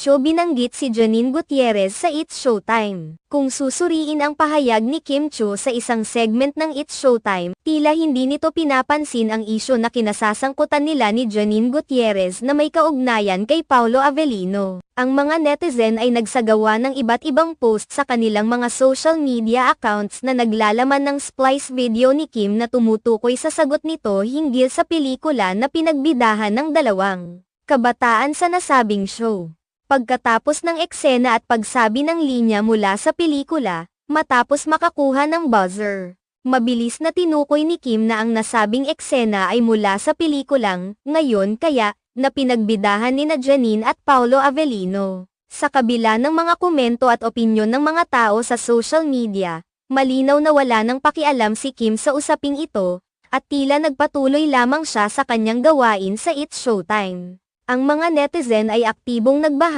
Diretso binanggit si Janine Gutierrez sa It's Showtime. Kung susuriin ang pahayag ni Kim Chiu sa isang segment ng It's Showtime, tila hindi nito pinapansin ang isyu na kinasasangkutan nila ni Janine Gutierrez na may kaugnayan kay Paolo Avellino. Ang mga netizen ay nagsagawa ng iba't ibang post sa kanilang mga social media accounts na naglalaman ng splice video ni Kim na tumutukoy sa sagot nito hinggil sa pelikula na pinagbidahan ng dalawang kabataan sa nasabing show. Pagkatapos ng eksena at pagsabi ng linya mula sa pelikula, matapos makakuha ng buzzer, mabilis na tinukoy ni Kim na ang nasabing eksena ay mula sa pelikulang Ngayon Kaya, na pinagbidahan ni Janine at Paolo Avellino. Sa kabila ng mga komento at opinyon ng mga tao sa social media, malinaw na wala nang pakialam si Kim sa usaping ito, at tila nagpatuloy lamang siya sa kanyang gawain sa It's Showtime. Ang mga netizen ay aktibong nagbahagi